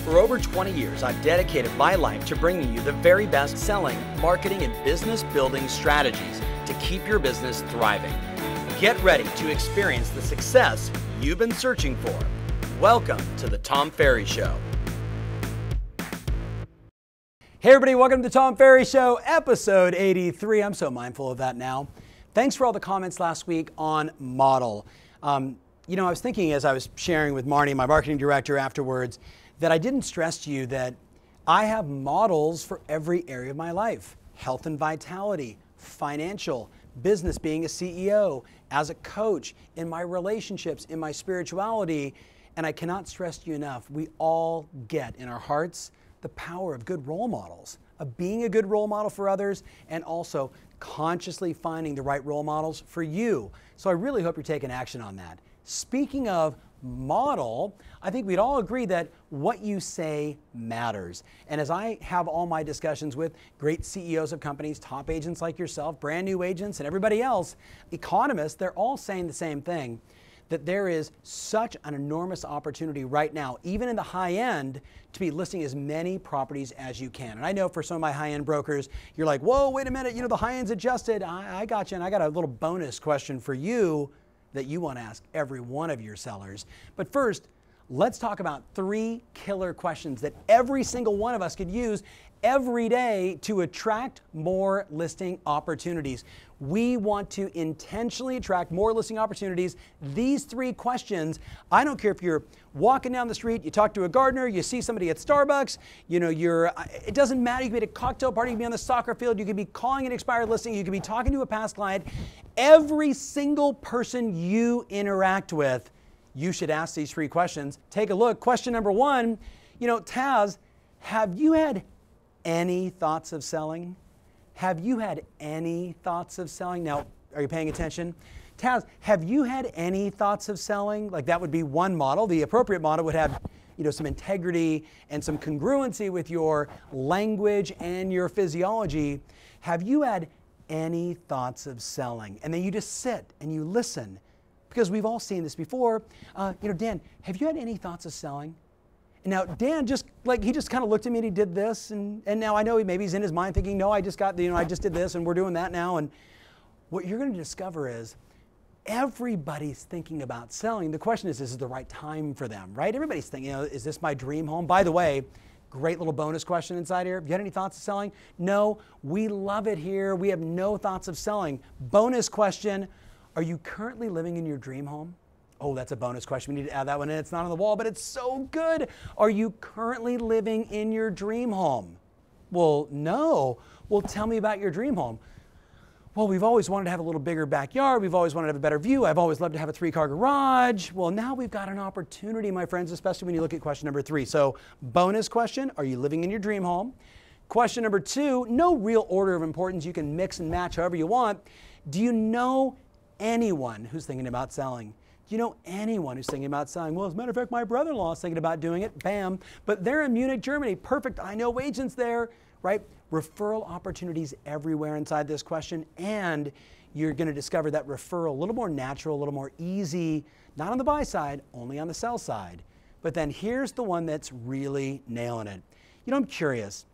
For over 20 years, I've dedicated my life to bringing you the very best selling, marketing, and business building strategies to keep your business thriving. Get ready to experience the success you've been searching for. Welcome to the Tom Ferry Show. Hey everybody, welcome to the Tom Ferry Show, episode 83. I'm so mindful of that now. Thanks for all the comments last week on model. I was thinking as I was sharing with Marnie, my marketing director, afterwards, that I didn't stress to you that I have models for every area of my life. Health and vitality, financial, business, being a CEO, as a coach, in my relationships, in my spirituality. And I cannot stress to you enough, we all get in our hearts the power of good role models, of being a good role model for others, and also consciously finding the right role models for you. So I really hope you're taking action on that. Speaking of model, I think we'd all agree that what you say matters. And as I have all my discussions with great CEOs of companies, top agents like yourself, brand new agents, and everybody else, economists, they're all saying the same thing, that there is such an enormous opportunity right now, even in the high end, to be listing as many properties as you can. And I know for some of my high-end brokers, you're like, whoa, wait a minute, the high end's adjusted. I got you, and I got a little bonus question for you that you want to ask every one of your sellers. But first, let's talk about 3 killer questions that every single one of us could use every day to attract more listing opportunities. We want to intentionally attract more listing opportunities. These 3 questions, I don't care if you're walking down the street, you talk to a gardener, you see somebody at Starbucks, it doesn't matter, you could be at a cocktail party, you could be on the soccer field, you could be calling an expired listing, you could be talking to a past client. Every single person you interact with, you should ask these 3 questions. Take a look. Question number 1, Taz, have you had any thoughts of selling? Have you had any thoughts of selling? Now, are you paying attention? Taz, have you had any thoughts of selling? Like, that would be one model. The appropriate model would have, some integrity and some congruency with your language and your physiology. Have you had any thoughts of selling? And then you just sit and you listen, because we've all seen this before. Dan, have you had any thoughts of selling? And now Dan he just kind of looked at me and he did this, and now I know maybe he's in his mind thinking, no, I just did this and we're doing that now. And what you're going to discover is everybody's thinking about selling. The question is this the right time for them, right? Everybody's thinking, is this my dream home? By the way, great little bonus question inside here. Have you had any thoughts of selling? No, we love it here. We have no thoughts of selling. Bonus question, are you currently living in your dream home? Oh, that's a bonus question. We need to add that one in. It's not on the wall, but it's so good. Are you currently living in your dream home? Well, no. Well, tell me about your dream home. Well, we've always wanted to have a little bigger backyard. We've always wanted to have a better view. I've always loved to have a 3-car garage. Well, now we've got an opportunity, my friends, especially when you look at question number 3. So, bonus question, are you living in your dream home? Question number 2, no real order of importance. You can mix and match however you want. Do you know anyone who's thinking about selling? Do you know anyone who's thinking about selling? Well, as a matter of fact, my brother-in-law is thinking about doing it. Bam. But they're in Munich, Germany. Perfect. I know agents there, right? Referral opportunities everywhere inside this question. And you're going to discover that referral a little more natural, a little more easy, not on the buy side, only on the sell side. But then here's the one that's really nailing it. I'm curious.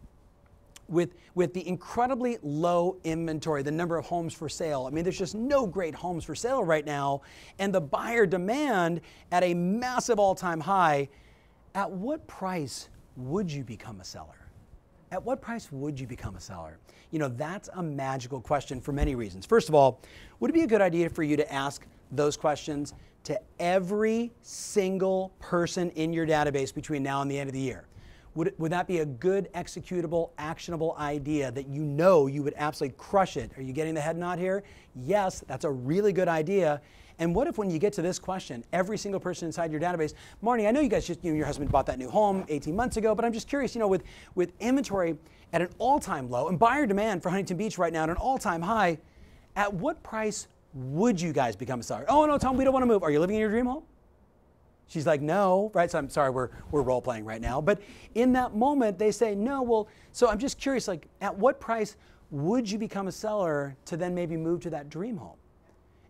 With the incredibly low inventory, the number of homes for sale, there's just no great homes for sale right now, and the buyer demand at a massive all-time high, at what price would you become a seller? At what price would you become a seller? That's a magical question for many reasons. First of all, would it be a good idea for you to ask those questions to every single person in your database between now and the end of the year? Would that be a good, executable, actionable idea that you would absolutely crush it? Are you getting the head nod here? Yes, that's a really good idea. And what if when you get to this question, every single person inside your database, Marnie, I know you guys your husband bought that new home 18 months ago, but I'm just curious, with inventory at an all-time low and buyer demand for Huntington Beach right now at an all-time high, at what price would you guys become a seller? Oh, no, Tom, we don't want to move. Are you living in your dream home? She's like, no, right? So I'm sorry, we're role playing right now. But in that moment, they say, no, well, so I'm just curious, at what price would you become a seller to then maybe move to that dream home?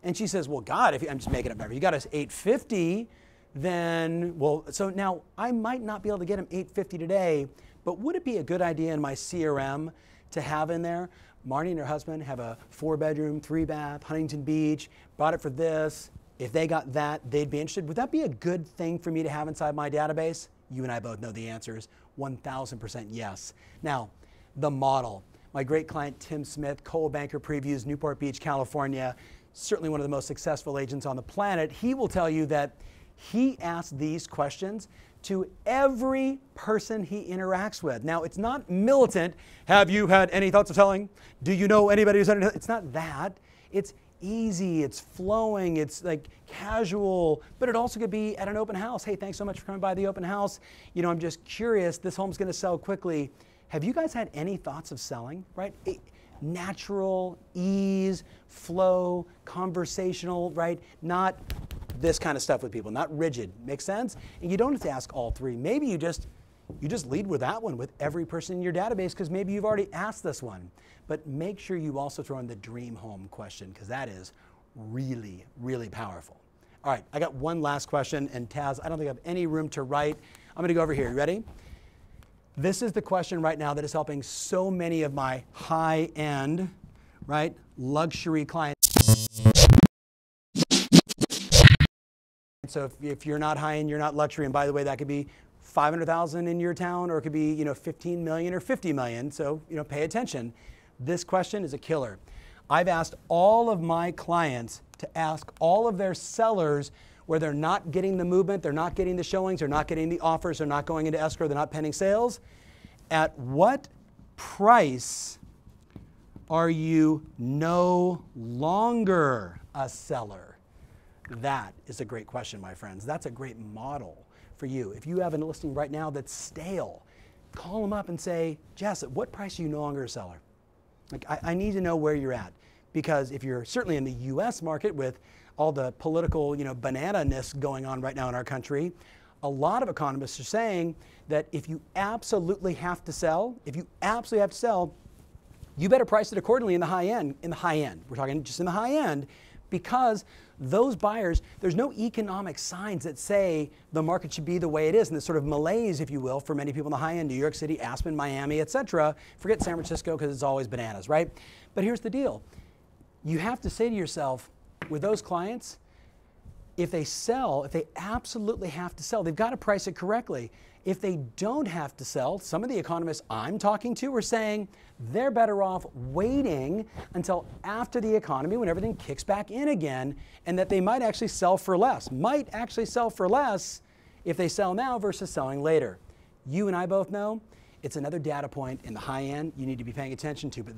And she says, well, God, I'm just making up numbers. You got us $850. then, well, so now I might not be able to get them $850 today, but would it be a good idea in my CRM to have in there, Marnie and her husband have a 4-bedroom, 3-bath, Huntington Beach, bought it for this. If they got that, they'd be interested. Would that be a good thing for me to have inside my database? You and I both know the answer is 1000% yes. Now, the model. My great client, Tim Smith, Coal Banker Previews, Newport Beach, California, certainly one of the most successful agents on the planet. He will tell you that he asks these questions to every person he interacts with. Now, it's not militant. Have you had any thoughts of selling? Do you know anybody who's had any? It's not that. It's easy, it's flowing, it's like casual, but it also could be at an open house. Hey, thanks so much for coming by the open house. You know, I'm just curious, this home's gonna sell quickly. Have you guys had any thoughts of selling, right? Natural, ease, flow, conversational, right? Not this kind of stuff with people, not rigid. Make sense? And you don't have to ask all three. Maybe you just lead with that one with every person in your database because maybe you've already asked this one. But make sure you also throw in the dream home question because that is really, really powerful. All right, I got one last question, and Taz, I don't think I have any room to write. I'm gonna go over here, you ready? This is the question right now that is helping so many of my high-end, right, luxury clients. So if you're not high-end, you're not luxury, and by the way, that could be 500,000 in your town, or it could be 15 million or 50 million. So pay attention. This question is a killer. I've asked all of my clients to ask all of their sellers where they're not getting the movement, they're not getting the showings, they're not getting the offers, they're not going into escrow, they're not pending sales. At what price are you no longer a seller? That is a great question, my friends. That's a great model for you. If you have a listing right now that's stale, call them up and say, Jess, at what price are you no longer a seller? Like, I need to know where you're at. Because if you're certainly in the US market with all the political banana-ness going on right now in our country, a lot of economists are saying that if you absolutely have to sell, you better price it accordingly in the high end. We're talking just in the high end, because those buyers, there's no economic signs that say the market should be the way it is, and this sort of malaise, if you will, for many people in the high end, New York City, Aspen, Miami, etc. Forget San Francisco because it's always bananas, right? But here's the deal. You have to say to yourself, with those clients, if they sell, if they absolutely have to sell, they've got to price it correctly. If they don't have to sell, some of the economists I'm talking to are saying they're better off waiting until after the economy, when everything kicks back in again, and that they might actually sell for less. If they sell now versus selling later. You and I both know it's another data point in the high end you need to be paying attention to, but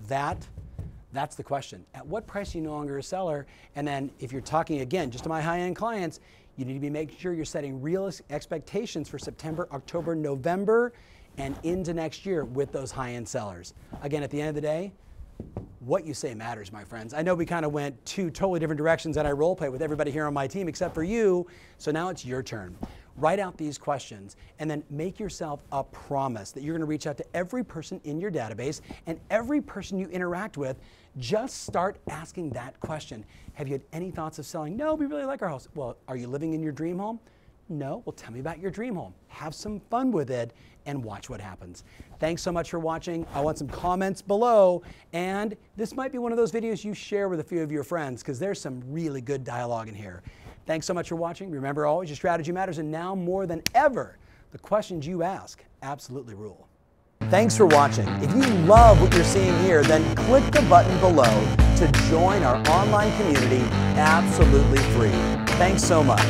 that's the question. At what price are you no longer a seller? And then if you're talking, again, just to my high-end clients, you need to be making sure you're setting real expectations for September, October, November, and into next year with those high-end sellers. Again, at the end of the day, what you say matters, my friends. I know we kind of went two totally different directions and I role play with everybody here on my team except for you, so now it's your turn. Write out these questions and then make yourself a promise that you're going to reach out to every person in your database and every person you interact with. Just start asking that question. Have you had any thoughts of selling? No, we really like our house. Well, are you living in your dream home? No. Well, tell me about your dream home. Have some fun with it and watch what happens. Thanks so much for watching. I want some comments below, and this might be one of those videos you share with a few of your friends because there's some really good dialogue in here. Thanks so much for watching. Remember, always your strategy matters, and now more than ever, the questions you ask absolutely rule. Thanks for watching. If you love what you're seeing here, then click the button below to join our online community absolutely free. Thanks so much.